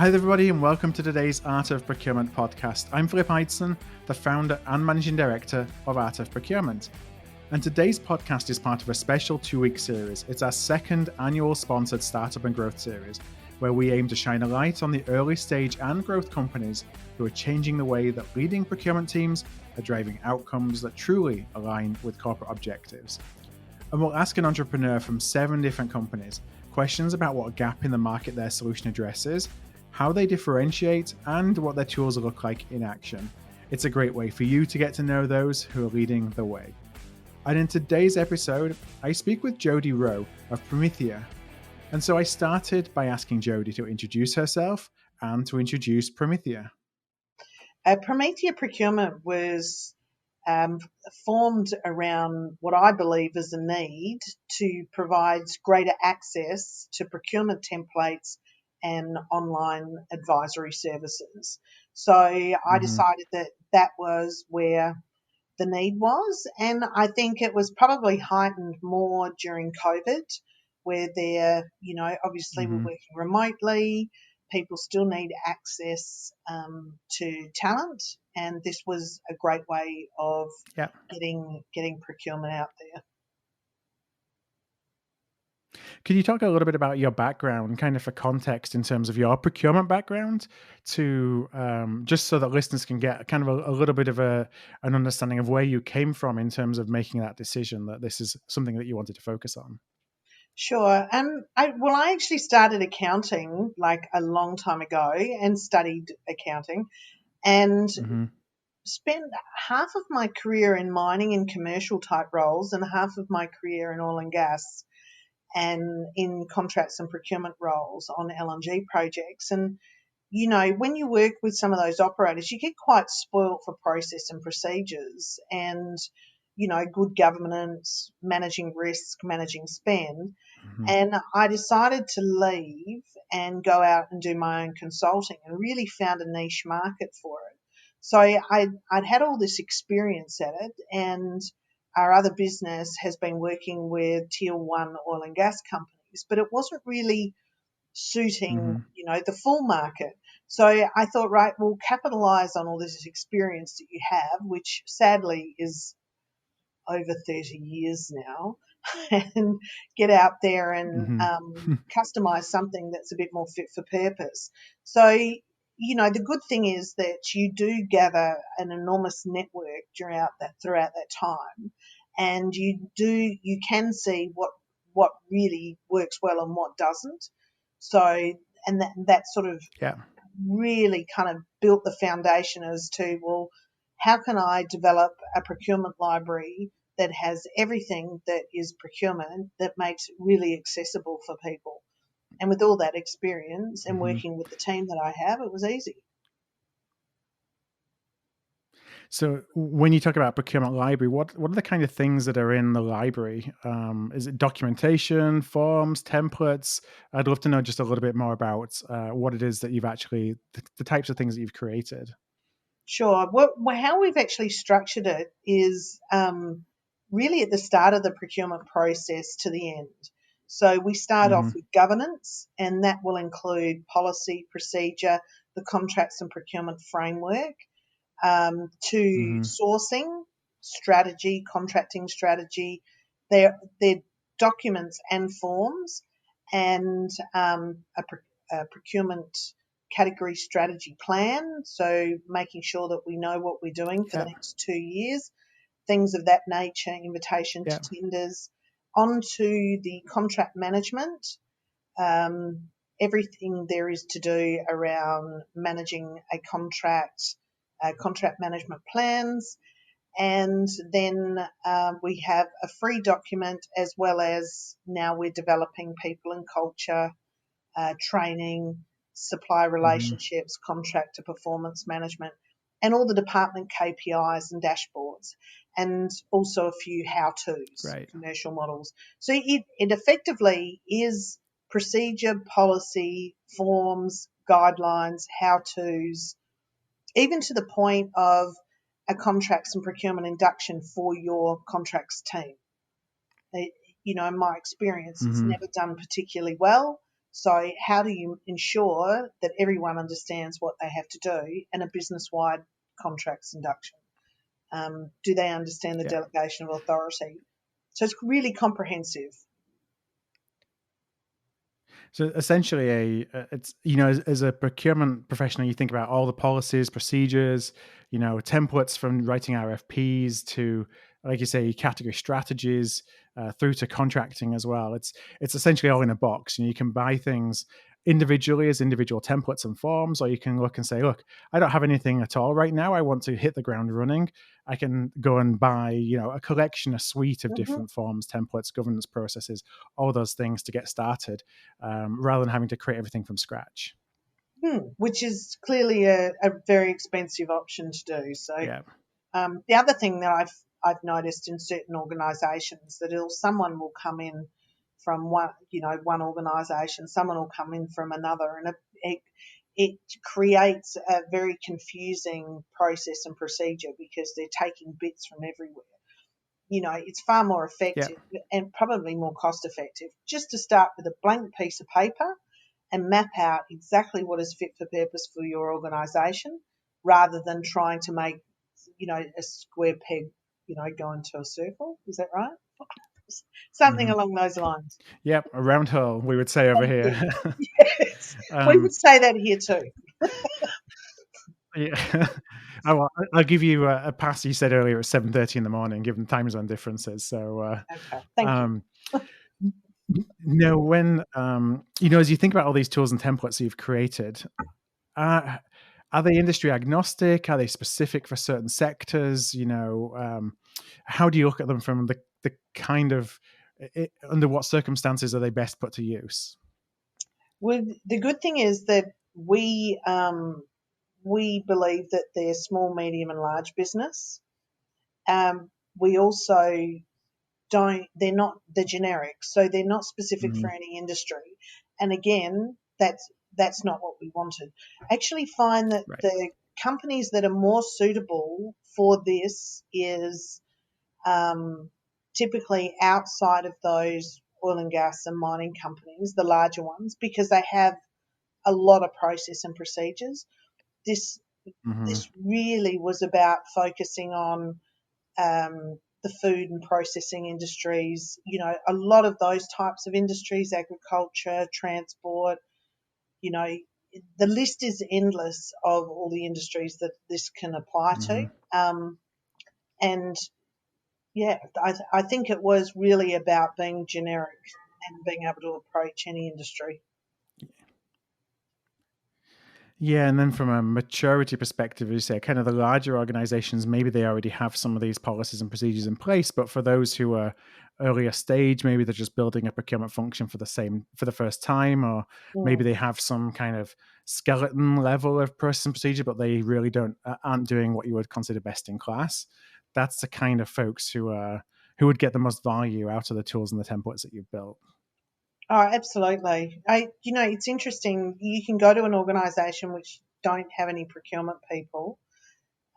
Hi everybody and welcome to today's Art of Procurement podcast. I'm Philip Eidson, the founder and managing director of Art of Procurement. And today's podcast is part of a special 2-week series. It's our second annual sponsored Startup and Growth series, where we aim to shine a light on the early stage and growth companies who are changing the way that leading procurement teams are driving outcomes that truly align with corporate objectives. And we'll ask an entrepreneur from 7 different companies questions about what gap in the market their solution addresses, how they differentiate, and what their tools look like in action. It's a great way for you to get to know those who are leading the way. And in today's episode, I speak with Jody Rowe of Promitheia. And so I started by asking Jody to introduce herself and to introduce Promitheia. Promitheia Procurement was formed around what I believe is a need to provide greater access to procurement templates and online advisory services. So I decided that was where the need was, and I think it was probably heightened more during COVID, where obviously we're working remotely, people still need access to talent, and this was a great way of getting procurement out there. Can you talk a little bit about your background, kind of for context in terms of your procurement background, to just so that listeners can get kind of a little bit of an understanding of where you came from in terms of making that decision that this is something that you wanted to focus on? Sure. I actually started accounting like a long time ago and studied accounting and spent half of my career in mining and commercial type roles and half of my career in oil and gas and in contracts and procurement roles on LNG projects. And, when you work with some of those operators, you get quite spoiled for process and procedures and, good governance, managing risk, managing spend. And I decided to leave and go out and do my own consulting and really found a niche market for it. So I'd had all this experience at it, and our other business has been working with tier 1 oil and gas companies, but it wasn't really suiting, the full market. So I thought, right, we'll capitalize on all this experience that you have, which sadly is over 30 years now, and get out there and customize something that's a bit more fit for purpose. So, the good thing is that you do gather an enormous network throughout that time, and you can see what really works well and what doesn't. So, and that sort of really kind of built the foundation as to, well, how can I develop a procurement library that has everything that is procurement that makes it really accessible for people? And with all that experience and working with the team that I have, it was easy. So when you talk about procurement library, what are the kind of things that are in the library? Is it documentation, forms, templates? I'd love to know just a little bit more about what it is that you've actually, the types of things that you've created. Sure. How we've actually structured it is really at the start of the procurement process to the end. So we start off with governance, and that will include policy, procedure, the contracts and procurement framework, to sourcing, strategy, contracting strategy, their documents and forms, and a procurement category strategy plan, so making sure that we know what we're doing for the next 2 years, things of that nature, invitation to tenders, onto the contract management, everything there is to do around managing a contract management plans, and then we have a free document, as well as now we're developing people and culture, training, supply relationships, contractor performance management, and all the department KPIs and dashboards, and also a few how-tos, commercial models. So it effectively is procedure, policy, forms, guidelines, how-tos, even to the point of a contracts and procurement induction for your contracts team. In my experience, it's never done particularly well. So how do you ensure that everyone understands what they have to do and a business-wide contracts induction? Do they understand the delegation of authority? So it's really comprehensive. So essentially, it's, you know, as a procurement professional, you think about all the policies, procedures, you know, templates from writing RFPs to, like you say, category strategies, through to contracting as well. It's essentially all in a box, and you can buy things individually as individual templates and forms, or you can look and say, look, I don't have anything at all right now. I want to hit the ground running. I can go and buy, you know, a collection, a suite of different forms, templates, governance processes, all those things to get started, rather than having to create everything from scratch. Which is clearly a very expensive option to do. So the other thing that I've noticed in certain organisations that someone will come in from one organisation, someone will come in from another, and it creates a very confusing process and procedure because they're taking bits from everywhere. You know, it's far more effective and probably more cost effective just to start with a blank piece of paper and map out exactly what is fit for purpose for your organisation, rather than trying to make, you know, a square peg, you know, go into a circle. Is that right? Something along those lines. Yep, a round hole, we would say over here. Yes, we would say that here too. Yeah. I'll give you a pass. You said earlier it's 7:30 in the morning, given time zone differences. So, okay, thank you. No, when you know, as you think about all these tools and templates you've created, are they industry agnostic? Are they specific for certain sectors? You know, how do you look at them from the kind of under what circumstances are they best put to use? Well, the good thing is that we believe that they're small, medium, and large business. We also they're not the generic, so they're not specific for any industry. And again, that's not what we wanted. I actually find that the companies that are more suitable for this is typically outside of those oil and gas and mining companies, the larger ones, because they have a lot of process and procedures. This really was about focusing on the food and processing industries, you know, a lot of those types of industries, agriculture, transport, you know, the list is endless of all the industries that this can apply to. And yeah, I think it was really about being generic and being able to approach any industry. Yeah, and then from a maturity perspective, as you say, kind of the larger organizations, maybe they already have some of these policies and procedures in place. But for those who are earlier stage, maybe they're just building a procurement function for the first time, or maybe they have some kind of skeleton level of process and procedure, but they really aren't doing what you would consider best in class. That's the kind of folks who would get the most value out of the tools and the templates that you've built. Oh, absolutely. You know, it's interesting. You can go to an organisation which don't have any procurement people.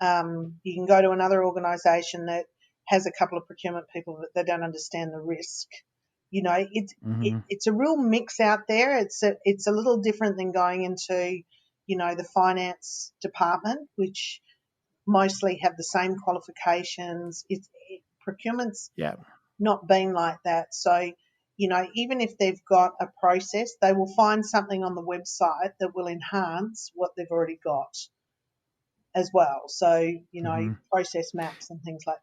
You can go to another organisation that has a couple of procurement people, but they don't understand the risk. You know, it's a real mix out there. It's a little different than going into, you know, the finance department, which mostly have the same qualifications. Procurement's not been like that. So, you know, even if they've got a process, they will find something on the website that will enhance what they've already got as well. So, you know, process maps and things like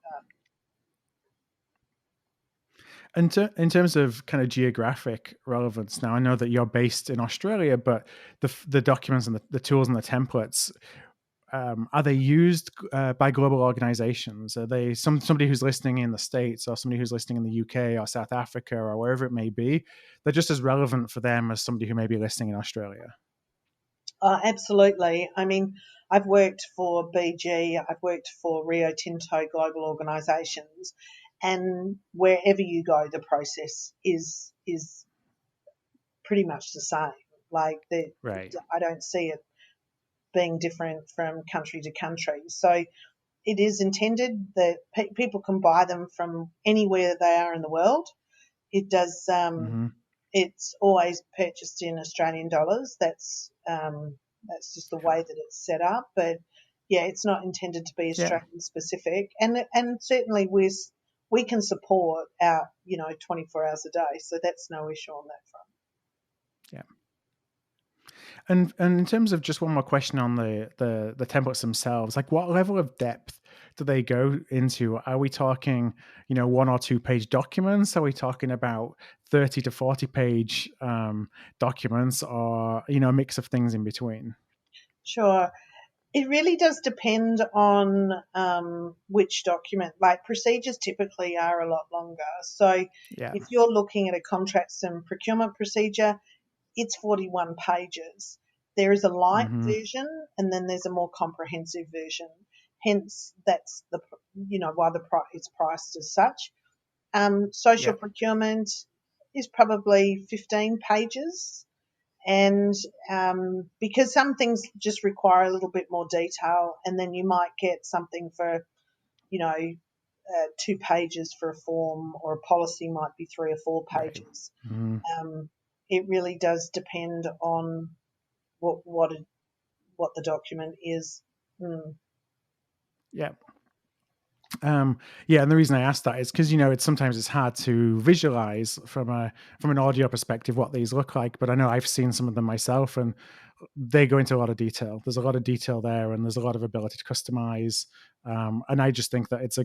that. And in terms of kind of geographic relevance, now I know that you're based in Australia, but the documents and the tools and the templates, are they used by global organizations? Are they somebody who's listening in the States, or somebody who's listening in the UK or South Africa or wherever it may be? They're just as relevant for them as somebody who may be listening in Australia. Absolutely. I mean, I've worked for BG, I've worked for Rio Tinto global organisations, and wherever you go, the process is pretty much the same. Like, I don't see it being different from country to country. So it is intended that people can buy them from anywhere they are in the world. It does it's always purchased in Australian dollars. That's just the way that it's set up. But yeah, it's not intended to be Australian specific, and certainly we can support our 24 hours a day, so that's no issue on that front. Yeah. And in terms of just one more question on the templates themselves, like what level of depth do they go into? Are we talking, 1 or 2 page documents? Are we talking about 30 to 40 page documents, or a mix of things in between? Sure. It really does depend on which document. Like procedures typically are a lot longer. So if you're looking at a contracts and procurement procedure, it's 41 pages. There is a light version, and then there's a more comprehensive version. Hence, that's why it's priced as such. Social procurement is probably 15 pages. And because some things just require a little bit more detail, and then you might get something for, 2 pages for a form, or a policy might be 3 or 4 pages. Right. It really does depend on what the document is. Yeah. And the reason I asked that is because it's hard to visualize from an audio perspective what these look like. But I know I've seen some of them myself, and they go into a lot of detail. There's a lot of detail there, and there's a lot of ability to customize. And I just think that it's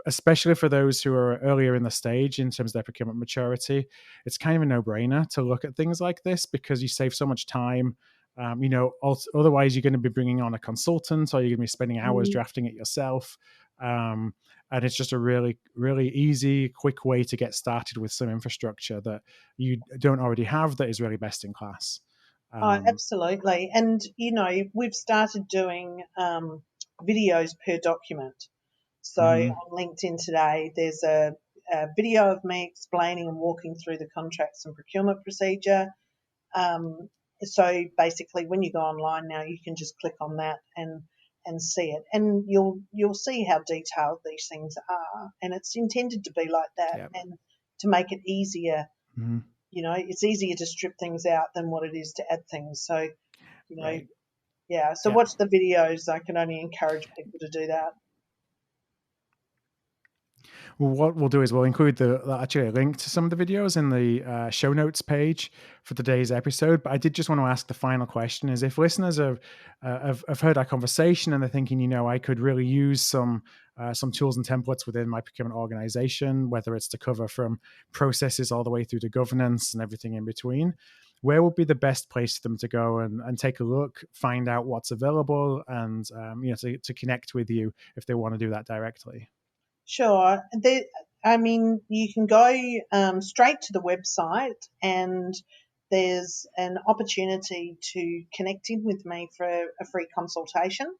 especially for those who are earlier in the stage in terms of their procurement maturity, it's kind of a no-brainer to look at things like this, because you save so much time. Otherwise you're going to be bringing on a consultant, or you're going to be spending hours drafting it yourself. And it's just a really, really easy, quick way to get started with some infrastructure that you don't already have that is really best in class. Absolutely. And, we've started doing videos per document. So on LinkedIn today, there's a video of me explaining and walking through the contracts and procurement procedure. So basically, when you go online now, you can just click on that and see it, and you'll see how detailed these things are, and it's intended to be like that, and to make it easier. It's easier to strip things out than what it is to add things. So, Right. So watch the videos. I can only encourage people to do that. Well, what we'll do is we'll include actually a link to some of the videos in the show notes page for today's episode. But I did just want to ask the final question: is if listeners have heard our conversation and they're thinking, I could really use some tools and templates within my procurement organization, whether it's to cover from processes all the way through to governance and everything in between, where would be the best place for them to go and take a look, find out what's available, and to connect with you if they want to do that directly? Sure. You can go straight to the website, and there's an opportunity to connect in with me for a free consultation,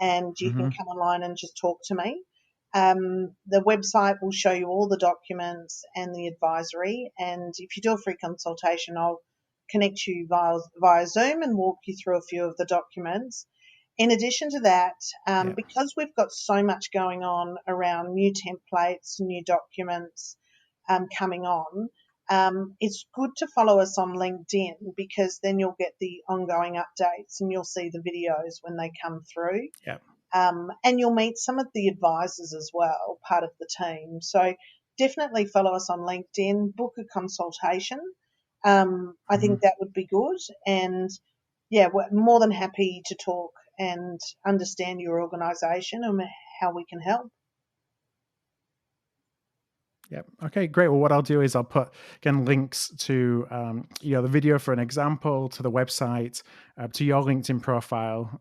and you can come online and just talk to me. The website will show you all the documents and the advisory, and if you do a free consultation, I'll connect you via Zoom and walk you through a few of the documents. In addition to that, because we've got so much going on around new templates, new documents coming on, it's good to follow us on LinkedIn, because then you'll get the ongoing updates and you'll see the videos when they come through. And you'll meet some of the advisors as well, part of the team. So definitely follow us on LinkedIn, book a consultation. I think that would be good. And we're more than happy to talk and understand your organisation and how we can help. Yep. Okay, great. Well, what I'll do is I'll put, again, links to the video for an example, to the website, to your LinkedIn profile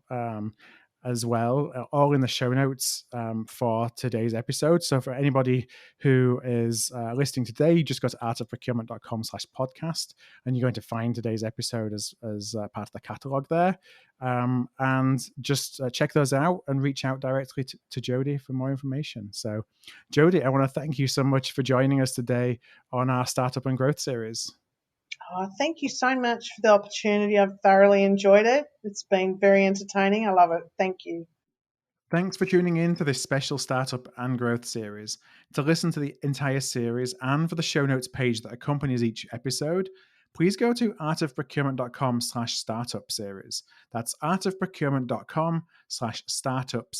as well, all in the show notes for today's episode. So for anybody who is listening today, you just go to artofprocurement.com/podcast, and you're going to find today's episode as part of the catalog there. And just check those out and reach out directly to Jody for more information. So Jody, I want to thank you so much for joining us today on our Startup and Growth series. Oh, thank you so much for the opportunity. I've thoroughly enjoyed it. It's been very entertaining. I love it. Thank you. Thanks for tuning in to this special Startup and Growth series. To listen to the entire series and for the show notes page that accompanies each episode, please go to artofprocurement.com/startup series. That's artofprocurement.com/startup